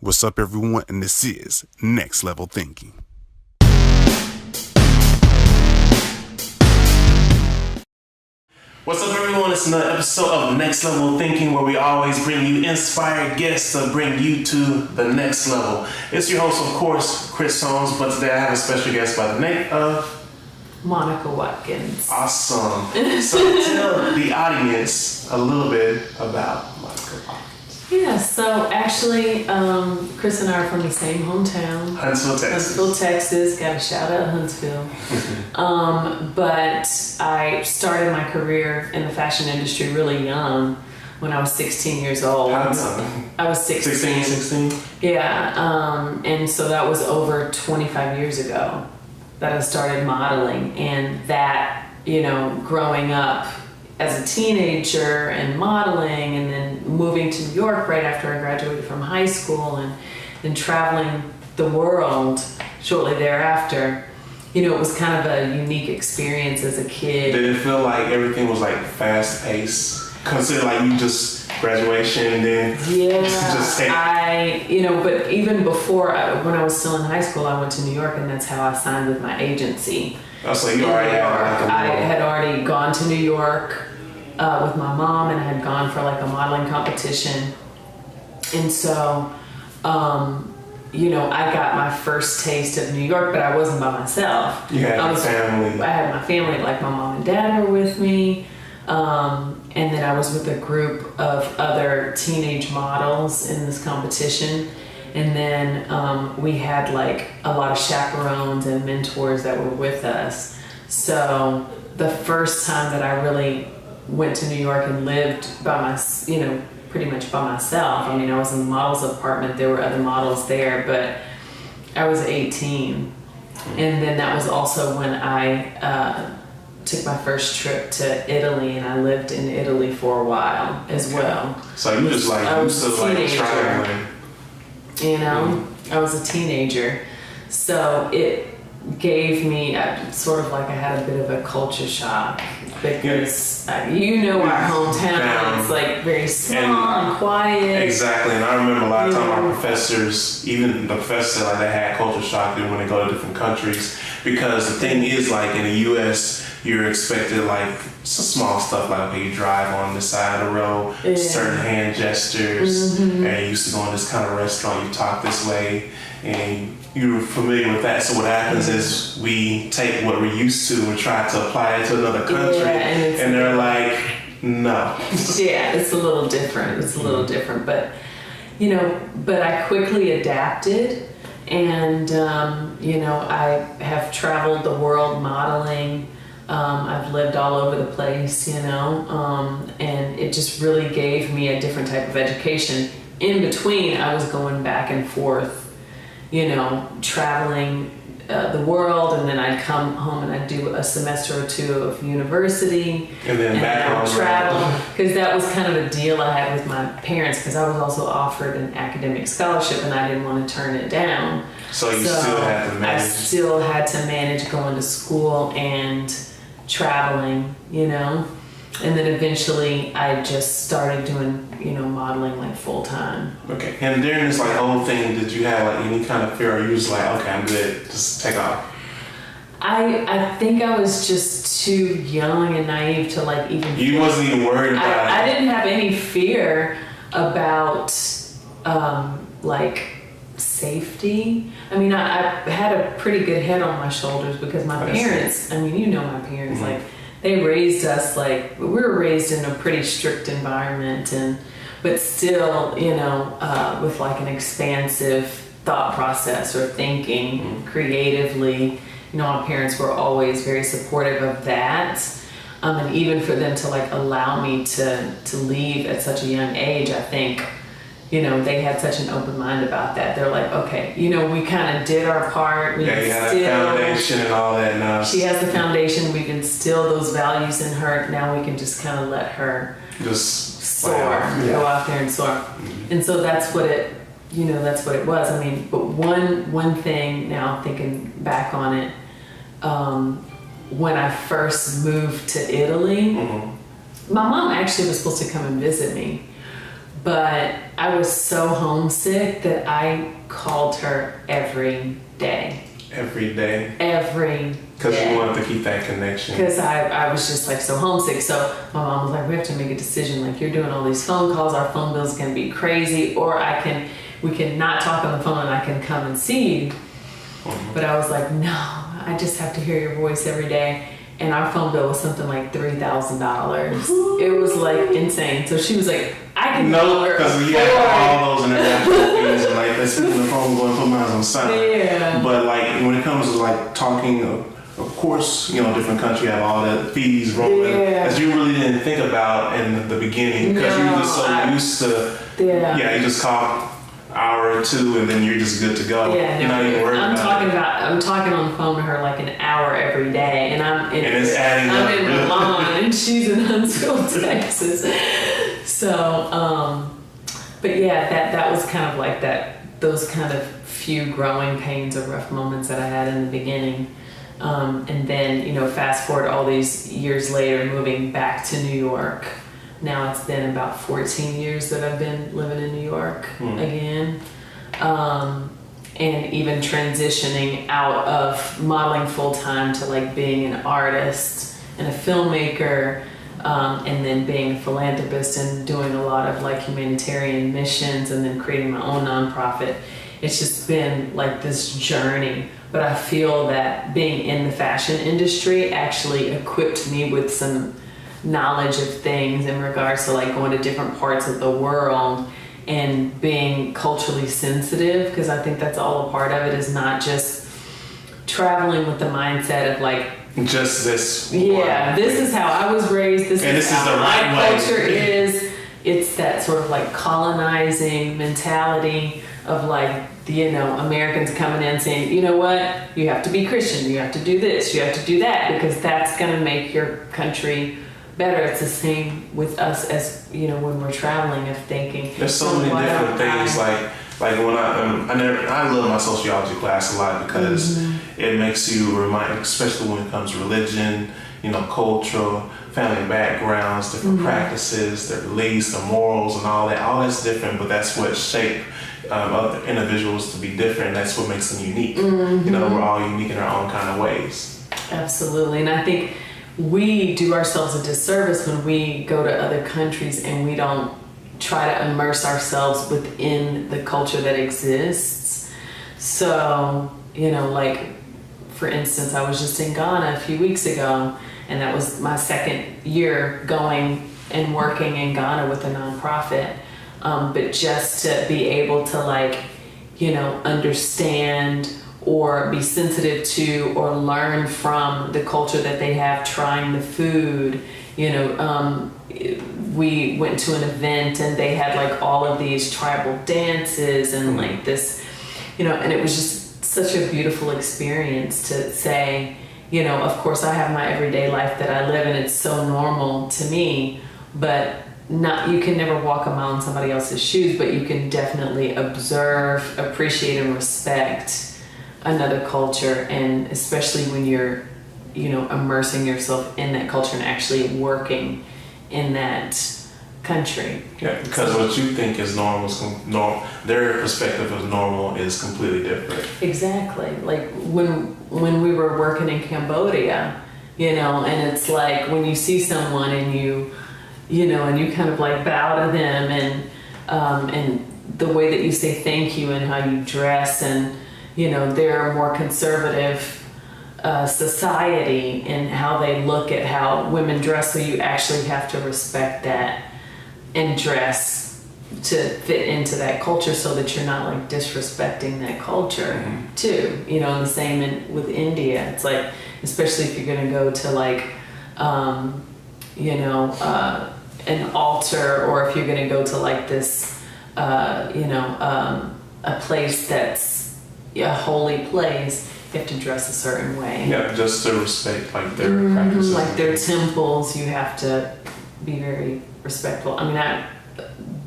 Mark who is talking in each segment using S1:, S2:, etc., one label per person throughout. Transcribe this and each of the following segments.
S1: What's up, everyone? And this is Next Level Thinking.
S2: What's up, everyone? It's another episode of Next Level Thinking, where we always bring you inspired guests to bring you to the next level. It's your host, of course, Chris Holmes, but today I have a special guest by the name of
S3: Monica Watkins.
S2: Awesome. So tell the audience a little bit about Monica Watkins.
S3: Yeah, so actually, Chris and I are from the same hometown.
S2: Huntsville,
S3: Texas. Got a shout out Huntsville. But I started my career in the fashion industry really young, when I was 16 years old.
S2: How young?
S3: I was 16.
S2: 16?
S3: Yeah, and so that was over 25 years ago that I started modeling. And that, growing up as a teenager and modeling, and then moving to New York right after I graduated from high school, and then traveling the world shortly thereafter, it was kind of a unique experience as a kid.
S2: Did it feel like everything was like fast paced? Consider like you just graduation and then
S3: but even before, when I was still in high school, I went to New York, and that's how I signed with my agency.
S2: Oh, so you already
S3: I had already gone to New York with my mom, and I had gone for like a modeling competition. And so, I got my first taste of New York, but I wasn't by myself.
S2: You had your family.
S3: I had my family, like my mom and dad were with me. And then I was with a group of other teenage models in this competition. And then we had like a lot of chaperones and mentors that were with us. So the first time that I really went to New York and lived by pretty much by myself. I mean, I was in the models' apartment. There were other models there, but I was 18. And then that was also when I took my first trip to Italy, and I lived in Italy for a while as well.
S2: So you just like, you still like traveling.
S3: I was a teenager. So it gave me sort of like I had a bit of a culture shock, because our hometown, it's like very small and quiet.
S2: Exactly, and I remember a lot of times our professors, even the professors, like they had culture shock when they go to different countries, because the thing is, like in the U.S., you're expected like some small stuff, like okay, you drive on the side of the road, certain hand gestures, and you used to go in this kind of restaurant, you talk this way, and you're familiar with that. So what happens is we take what we're used to and try to apply it to another country, and they're like, no.
S3: Yeah, it's a little different. But but I quickly adapted, and I have traveled the world modeling. I've lived all over the place, and it just really gave me a different type of education. In between, I was going back and forth, traveling the world, and then I'd come home and I'd do a semester or two of university,
S2: and then back
S3: I would travel, because that was kind of a deal I had with my parents, because I was also offered an academic scholarship and I didn't want to turn it down.
S2: So still had to manage.
S3: I still had to manage going to school and traveling, and then eventually I just started doing, modeling like full time.
S2: Okay, and during this like whole thing, did you have like any kind of fear, or you was like, okay, I'm good, just take off?
S3: I think I was just too young and naive to like even.
S2: You wasn't even worried about it.
S3: I didn't have any fear about like safety. I mean, I had a pretty good head on my shoulders, because my parents, my parents, like they raised us, like we were raised in a pretty strict environment, but still, with like an expansive thought process or thinking creatively. My parents were always very supportive of that. And even for them to like allow me to leave at such a young age, I think, they had such an open mind about that. They're like, okay, we kind of did our part.
S2: You had a foundation and all that now.
S3: She has the foundation. We've instilled those values in her. Now we can just kind of let her just soar, go out there and soar. Mm-hmm. And so that's what it, that's what it was. I mean, but one thing now, thinking back on it, when I first moved to Italy, my mom actually was supposed to come and visit me. But I was so homesick that I called her every day.
S2: Every day?
S3: Every
S2: Because
S3: day.
S2: you wanted to keep that connection.
S3: Because I was just like so homesick. So my mom was like, we have to make a decision. Like, you're doing all these phone calls, our phone bill's gonna be crazy, or we can not talk on the phone and I can come and see you. But I was like, no, I just have to hear your voice every day. And our phone bill was something like $3,000. It was like insane. So she was like, I can
S2: No, because we had all those international fees and like let's keep the phone going, put mine on silent.
S3: Yeah.
S2: But like when it comes to like talking, of course, you know, different country have all the fees rolling that you really didn't think about in the beginning because you were just so used to you just call hour or two and then you're just good to go.
S3: Yeah,
S2: you're not even worried
S3: I'm
S2: about
S3: talking on the phone to her like an hour every day, and I'm
S2: it's adding up.
S3: I'm in Milan and she's in Huntsville, Texas. So, but yeah, that was kind of like those kind of few growing pains or rough moments that I had in the beginning. And then, you know, fast forward all these years later, moving back to New York. Now it's been about 14 years that I've been living in New York again. And even transitioning out of modeling full-time to like being an artist and a filmmaker, and then being a philanthropist and doing a lot of like humanitarian missions and then creating my own nonprofit. It's just been like this journey. But I feel that being in the fashion industry actually equipped me with some knowledge of things in regards to like going to different parts of the world and being culturally sensitive, because I think that's all a part of it, is not just traveling with the mindset of like
S2: just this
S3: this is how I was raised, this is how my culture is. It's that sort of like colonizing mentality of like, you know, Americans coming in saying, you know what, you have to be Christian, you have to do this, you have to do that, because that's going to make your country better. It's the same with us as, you know, when we're traveling, of thinking.
S2: There's so many different things. Like when I love my sociology class a lot because it makes you remind, especially when it comes to religion, you know, cultural, family backgrounds, different practices, their beliefs, their morals, and all that. All that's different, but that's what shaped other individuals to be different. That's what makes them unique. You know, we're all unique in our own kind of ways.
S3: Absolutely, and I think we do ourselves a disservice when we go to other countries and we don't try to immerse ourselves within the culture that exists. So, you know, like, for instance, I was just in Ghana a few weeks ago, and that was my second year going and working in Ghana with a nonprofit. But just to be able to, like, you know, understand or be sensitive to or learn from the culture that they have, trying the food. You know, we went to an event and they had like all of these tribal dances and like this, you know, and it was just such a beautiful experience to say, you know, of course I have my everyday life that I live and it's so normal to me, but you can never walk a mile in somebody else's shoes, but you can definitely observe, appreciate, and respect another culture, and especially when you're, you know, immersing yourself in that culture and actually working in that country.
S2: Yeah, because what you think is normal, their perspective of normal is completely different.
S3: Exactly. Like when we were working in Cambodia, you know, and it's like when you see someone and you know, and you kind of like bow to them, and the way that you say thank you and how you dress, and you know, they're a more conservative society in how they look at how women dress, so you actually have to respect that and dress to fit into that culture so that you're not like disrespecting that culture too. You know, and the same with India. It's like, especially if you're going to go to like, you know, an altar, or if you're going to go to like this, you know, a place that's a holy place, you have to dress a certain way.
S2: Yeah, just to respect like their practices.
S3: Like their temples, you have to be very respectful. I mean,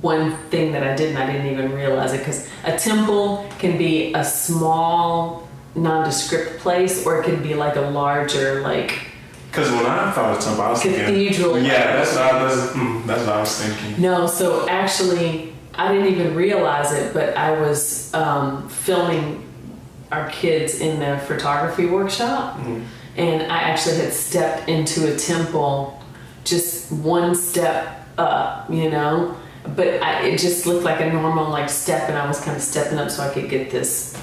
S3: one thing that I didn't even realize it, because a temple can be a small, nondescript place, or it can be like a larger, like
S2: Because when I thought of temple, I was
S3: cathedral.
S2: thinking, yeah, that's what I was thinking.
S3: No, so actually, I didn't even realize it, but I was filming our kids in the photography workshop, and I actually had stepped into a temple, just one step up, you know, but it just looked like a normal like step, and I was kind of stepping up so I could get this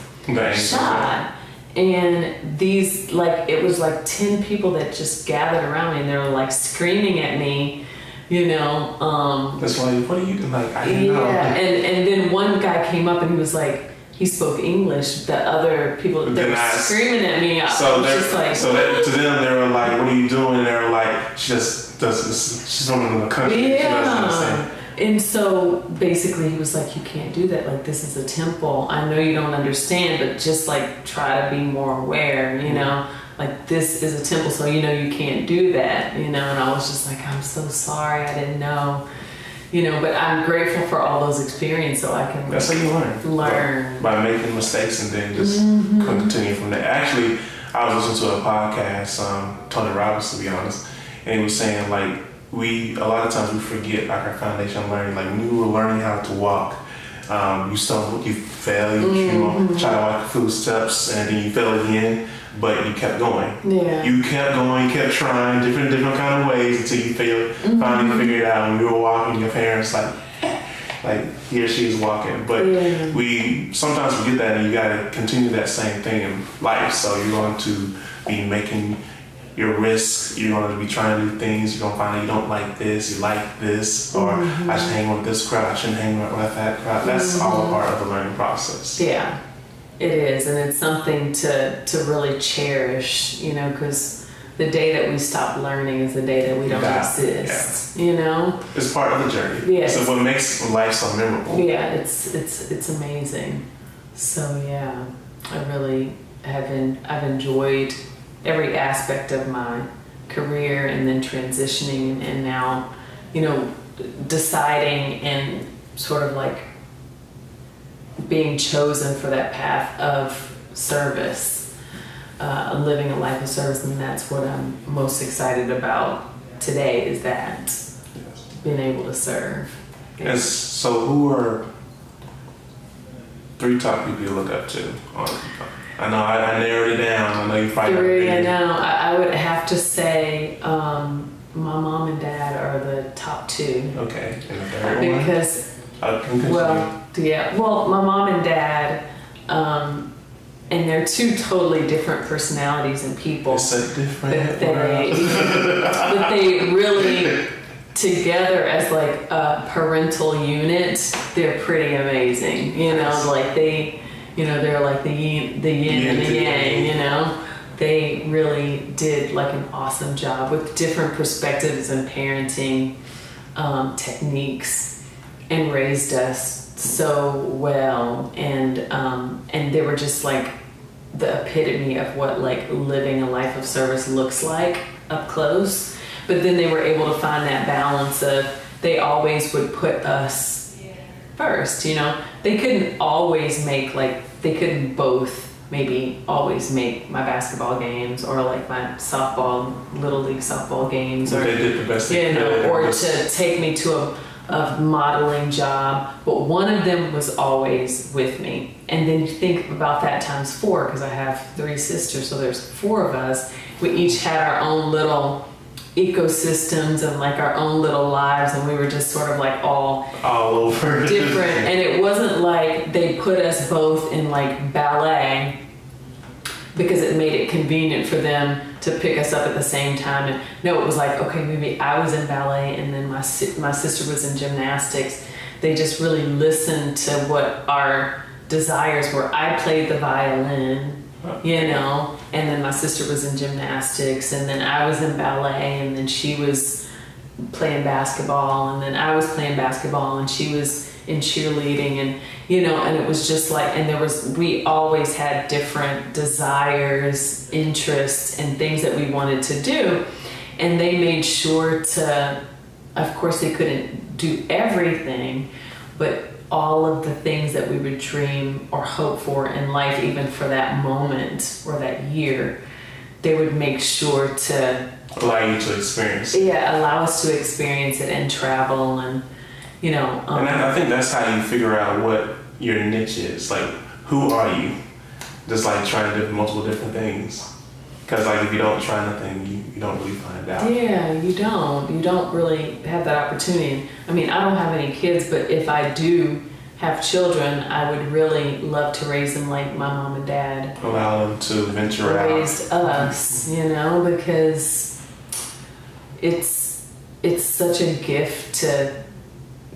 S3: shot. And these, like, it was like 10 people that just gathered around me, and they were like screaming at me, you know.
S2: That's why, what are you doing? Like, I didn't know.
S3: And then one guy came up and he was like, he spoke English. The other people that were screaming at me,
S2: to them, they were like, what are you doing? And they were like, she's from another country.
S3: Yeah.
S2: She doesn't understand.
S3: And so basically he was like, you can't do that. Like, this is a temple. I know you don't understand, but just like try to be more aware, you know, like this is a temple. So, you know, you can't do that, you know? And I was just like, I'm so sorry. I didn't know, you know, but I'm grateful for all those experiences so I can
S2: That's how you learn. By making mistakes and then just continue from there. Actually, I was listening to a podcast, Tony Robbins, to be honest, and he was saying like, a lot of times we forget like our foundation learning. Like when you were learning how to walk, you stumbled, you fell, you try to walk footsteps, and then you fell again, but you kept going.
S3: Yeah.
S2: You kept going, you kept trying different kind of ways until you finally figured it out. When you were walking, your parents like he or she is walking. But we sometimes forget that, and you gotta continue that same thing in life. So you're going to be making your risks, you're going to be trying to do things, you're going to find out you don't like this, you like this, or I should hang with this crowd, I shouldn't hang with that crowd. That's all a part of the learning process. Yeah,
S3: it is, and it's something to really cherish, you know, because the day that we stop learning is the day that we don't exist, you know?
S2: It's part of the journey.
S3: Yeah.
S2: So what makes life so memorable.
S3: Yeah, it's amazing. So yeah, I've enjoyed every aspect of my career, and then transitioning, and now, you know, deciding and sort of like being chosen for that path of service, living a life of service, and that's what I'm most excited about today, is that being able to serve.
S2: And so who are 3 top people you look up to? I know I narrowed it down. I know you probably
S3: 3. I know. I would have to say my mom and dad are the top 2.
S2: Okay. And the third one?
S3: Because, well, my mom and dad, and they're 2 totally different personalities and people.
S2: It's a different
S3: but they really, together as like a parental unit, they're pretty amazing. You know, like they're like the yin and the yang, you know. They really did like an awesome job with different perspectives and parenting techniques, and raised us so well. And they were just like the epitome of what like living a life of service looks like up close. But then they were able to find that balance of, they always would put us first, you know. They couldn't both maybe always make my basketball games or like my little league softball games, or
S2: they did the best they could,
S3: or to take me to a modeling job. But one of them was always with me. And then you think about that times 4, because I have 3 sisters, so there's 4 of us. We each had our own little ecosystems and like our own little lives, and we were just sort of like all
S2: over
S3: different. And it wasn't like they put us both in like ballet because it made it convenient for them to pick us up at the same time. And no, it was like, okay, maybe I was in ballet and then my sister was in gymnastics. They just really listened to what our desires were. I played the violin, you know, and then my sister was in gymnastics, and then I was in ballet, and then she was playing basketball, and then I was playing basketball, and she was in cheerleading, and you know, and it was just like, and we always had different desires, interests, and things that we wanted to do, and they made sure to, of course they couldn't do everything, but all of the things that we would dream or hope for in life, even for that moment or that year, they would make sure to
S2: allow you to experience it.
S3: Yeah, allow us to experience it and travel and, you know.
S2: And I think that's how you figure out what your niche is. Like, who are you? Just like trying multiple different things. Because like if you don't try nothing, you don't really find out.
S3: Yeah, you don't. You don't really have that opportunity. I mean, I don't have any kids, but if I do have children, I would really love to raise them like my mom and dad
S2: Allow them to venture out.
S3: raised us, you know, because it's such a gift to,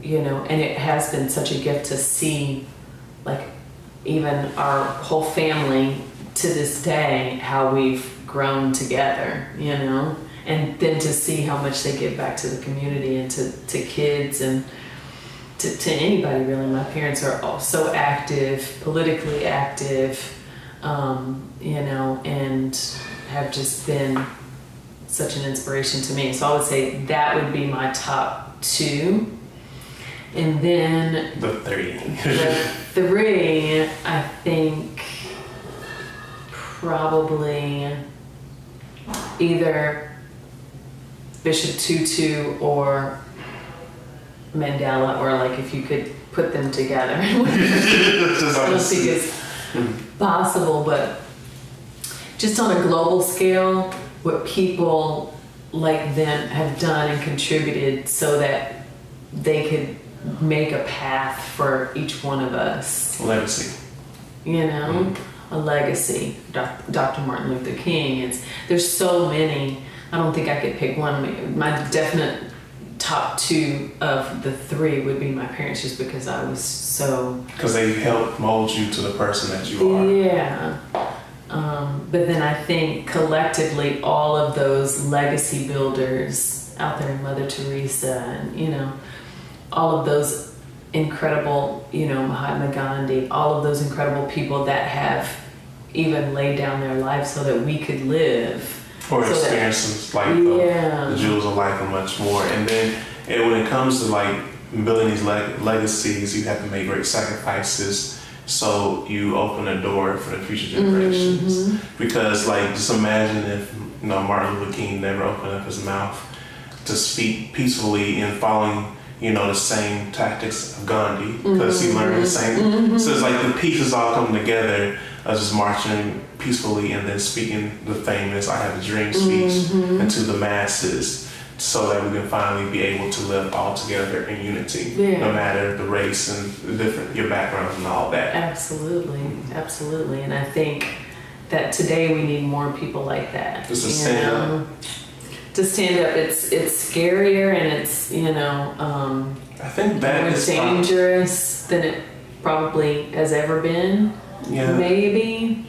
S3: you know, and it has been such a gift to see, like, even our whole family to this day, how we've grown together, you know, and then to see how much they give back to the community and to kids and to anybody really. My parents are all so active, politically active, you know, and have just been such an inspiration to me. So I would say that would be my top two. And then
S2: The three.
S3: the three, I think probably either Bishop Tutu or Mandela, or like if you could put them together. I don't think it's possible, but just on a global scale, what people like them have done and contributed so that they could make a path for each one of us.
S2: Legacy.
S3: You know, a legacy. Dr. Martin Luther King. There's so many. I don't think I could pick one. My definite top two of the three would be my parents, just because I was so.
S2: Because they helped mold you to the person that you are.
S3: Yeah. But then I think collectively, all of those legacy builders out there, Mother Teresa, and you know, all of those incredible, you know, Mahatma Gandhi, all of those incredible people that have even laid down their lives so that we could live.
S2: Or
S3: so
S2: experiences like
S3: yeah.
S2: the jewels of life and much more. And then when it comes to like building these legacies, you have to make great sacrifices. So you open a door for the future generations.
S3: Mm-hmm.
S2: Because like, just imagine if, you know, Martin Luther King never opened up his mouth to speak peacefully and following, you know, the same tactics of Gandhi, because he learned the same.
S3: Mm-hmm.
S2: So it's like the pieces all come together of just marching peacefully and then speaking the famous "I Have a Dream" speech into the masses, so that we can finally be able to live all together in unity, no matter the race and your backgrounds and all that.
S3: Absolutely, absolutely. And I think that today we need more people like that.
S2: Just to stand up.
S3: To stand up, it's scarier and it's, you know,
S2: I think that
S3: more
S2: is
S3: dangerous than it probably has ever been.
S2: Yeah.
S3: Maybe.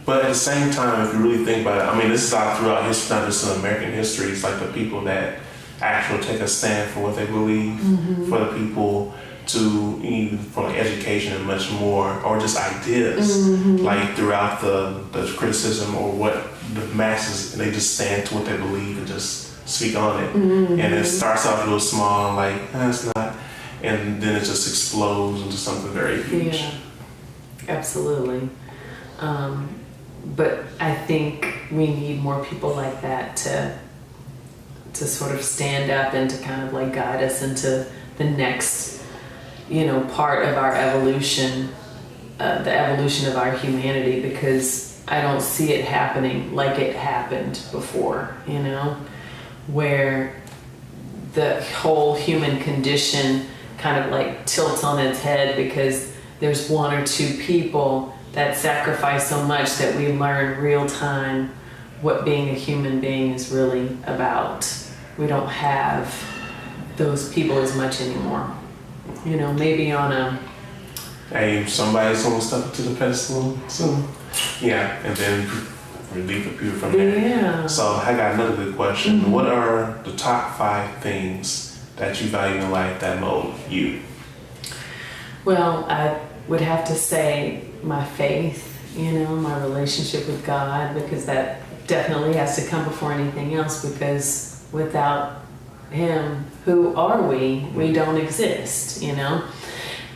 S2: But at the same time, if you really think about it, I mean, this is all throughout history, not just in American history. It's like the people that actually take a stand for what they believe, for the people to, even for like education and much more, or just ideas, like throughout the criticism or what the masses, they just stand to what they believe and just speak on it. And it starts off a little small, like, it's not, and then it just explodes into something very huge.
S3: Yeah, absolutely. But I think we need more people like that to sort of stand up and to kind of like guide us into the next, you know, part of our evolution, the evolution of our humanity, because I don't see it happening like it happened before, you know, where the whole human condition kind of like tilts on its head because there's one or two people that sacrifice so much that we learn real time what being a human being is really about. We don't have those people as much anymore. You know, maybe on a...
S2: Hey, somebody's gonna step up to the pedestal soon. Yeah, and then relieve the people from there.
S3: Yeah.
S2: So I got another good question. What are the top 5 things that you value in life that mold you?
S3: Well, I would have to say my faith, you know, my relationship with God, because that definitely has to come before anything else, because without Him, who are we? We don't exist, you know?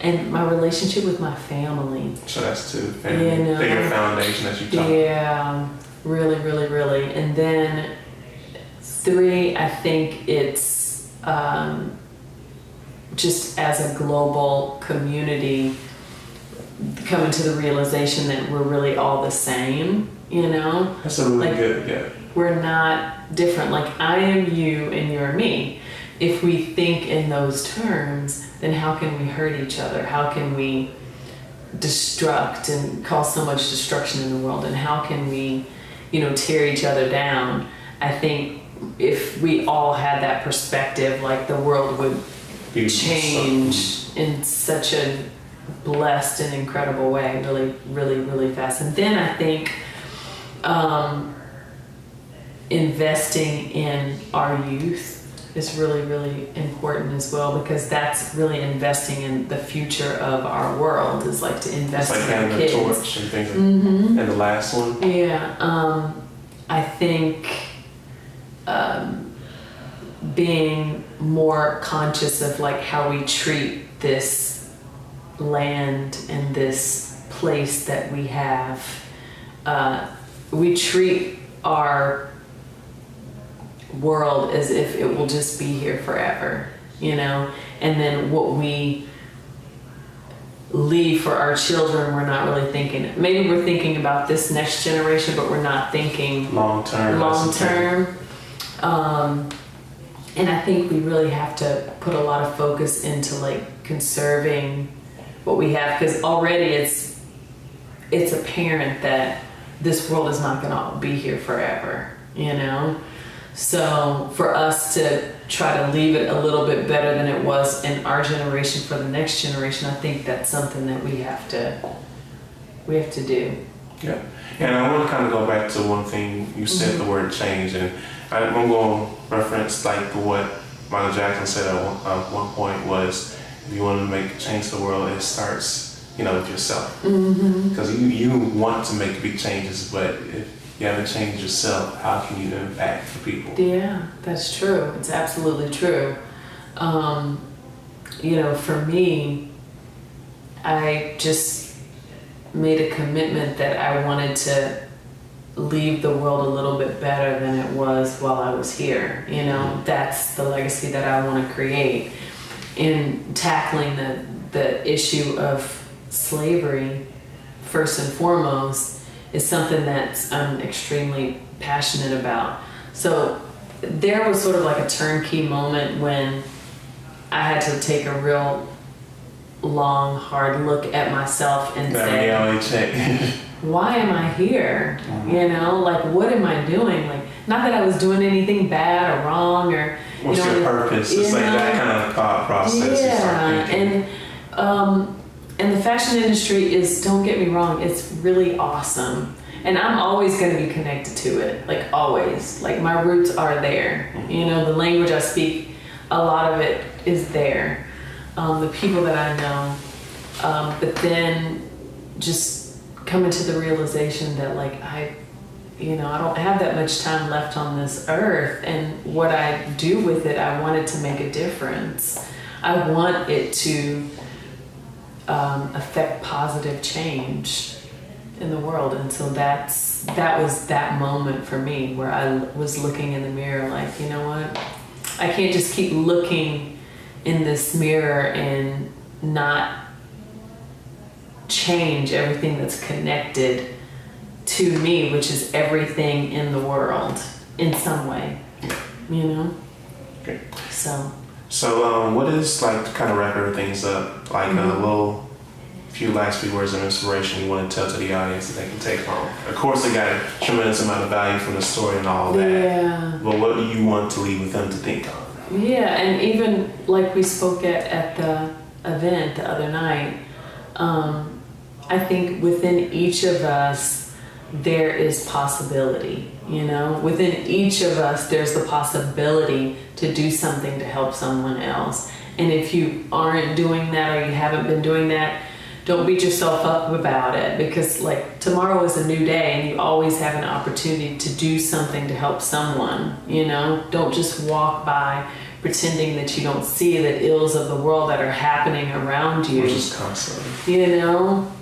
S3: And my relationship with my family.
S2: So that's two. Family,
S3: you know,
S2: bigger foundation that you talk about.
S3: Yeah, really, really, really. And then 3, I think it's just as a global community coming to the realization that we're really all the same, you know?
S2: That's a really good, yeah.
S3: We're not different. Like, I am you and you're me. If we think in those terms, then how can we hurt each other? How can we destruct and cause so much destruction in the world? And how can we, you know, tear each other down? I think if we all had that perspective, like, the world would change in such a blessed and incredible way, really, really, really fast. And then I think investing in our youth is really, really important as well, because that's really investing in the future of our world, is like to invest in our kids.
S2: It's like having a torch and things. And the last one?
S3: Yeah. I think being more conscious of like how we treat this land and this place that we have. We treat our world as if it will just be here forever, you know, and then what we leave for our children, we're not really thinking. Maybe we're thinking about this next generation, but we're not thinking long term. And I think we really have to put a lot of focus into like conserving what we have, because already it's apparent that this world is not going to be here forever, you know. So for us to try to leave it a little bit better than it was in our generation for the next generation, I think that's something that we have to do.
S2: Yeah. And I want to kind of go back to one thing you said, the word change, and I'm going to reference like what Michael Jackson said at one point was, if you want to make a change to the world, it starts, you know, with yourself. Because you want to make big changes, but if you haven't changed yourself, how can you impact the people?
S3: Yeah, that's true. It's absolutely true. You know, for me, I just made a commitment that I wanted to leave the world a little bit better than it was while I was here. You know, that's the legacy that I want to create. In tackling the issue of slavery, first and foremost, is something that I'm extremely passionate about. So there was sort of like a turnkey moment when I had to take a real long, hard look at myself and say,
S2: reality check.
S3: why am I here? You know, like, what am I doing? Like, not that I was doing anything bad or wrong, or
S2: what's your purpose? It's like that kind of thought process.
S3: Yeah, and the fashion industry is, don't get me wrong, it's really awesome. And I'm always going to be connected to it, like always. Like, my roots are there. You know, the language I speak, a lot of it is there. The people that I know. But then just coming to the realization that, like, I don't have that much time left on this earth. And what I do with it, I want it to make a difference. I want it to affect positive change in the world. And so that was that moment for me, where I was looking in the mirror like, you know what, I can't just keep looking in this mirror and not change everything that's connected to me, which is everything in the world in some way, you know.
S2: Okay.
S3: So
S2: what is, like, to kind of wrap everything up, like a few words of inspiration you want to tell to the audience that they can take home? Of course, they got a tremendous amount of value from the story and all that.
S3: Yeah.
S2: But what do you want to leave with them to think on?
S3: Yeah, and even like we spoke at the event the other night, I think within each of us there is possibility, you know? Within each of us there's the possibility to do something to help someone else. And if you aren't doing that, or you haven't been doing that, don't beat yourself up about it, because like tomorrow is a new day and you always have an opportunity to do something to help someone, you know? Don't just walk by pretending that you don't see the ills of the world that are happening around you.
S2: Which is constantly.
S3: You know?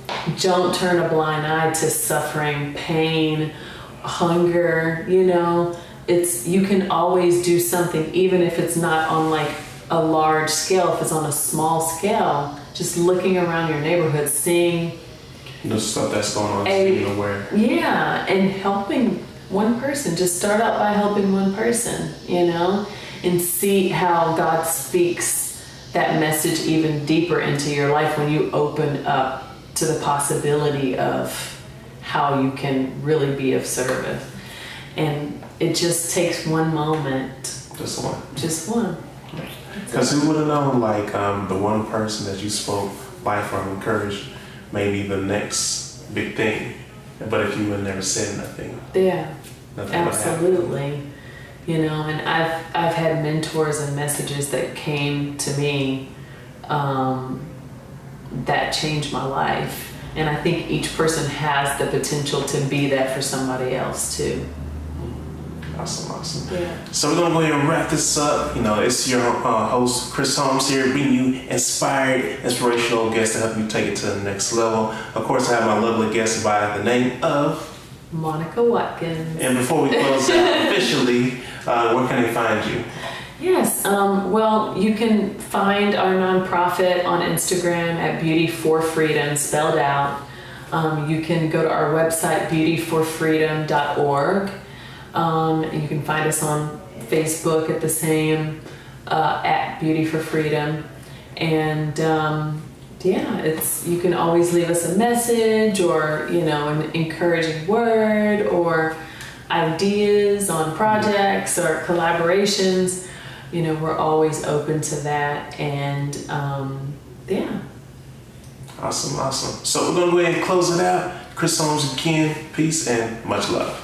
S3: Don't turn a blind eye to suffering, pain, hunger, you know? you can always do something, even if it's not on like a large scale. If it's on a small scale, just looking around your neighborhood, seeing
S2: the stuff that's going on, being aware.
S3: Yeah, and helping one person. Just start out by helping one person, you know, and see how God speaks that message even deeper into your life when you open up to the possibility of how you can really be of service. And it just takes one moment.
S2: Just one.
S3: Just one.
S2: Because who would have known, like, the one person that you spoke life or encouraged maybe the next big thing, but if you would never said nothing.
S3: Yeah,
S2: nothing
S3: absolutely. You know, and I've had mentors and messages that came to me that changed my life. And I think each person has the potential to be that for somebody else too.
S2: Awesome.
S3: Yeah.
S2: So we're gonna go ahead and wrap this up. You know, it's your host Chris Holmes here, bringing you inspired, inspirational guests to help you take it to the next level. Of course, I have my lovely guest by the name of
S3: Monica Watkins.
S2: And before we close out officially, where can they find you?
S3: Yes, well, you can find our nonprofit on Instagram at Beauty for Freedom, spelled out. You can go to our website, beautyforfreedom.org. You can find us on Facebook at the same, at Beauty for Freedom. And you can always leave us a message or, you know, an encouraging word or ideas on projects or collaborations. You know, we're always open to that. And
S2: Awesome. So we're going to go ahead and close it out. Chris Holmes again. Peace and much love.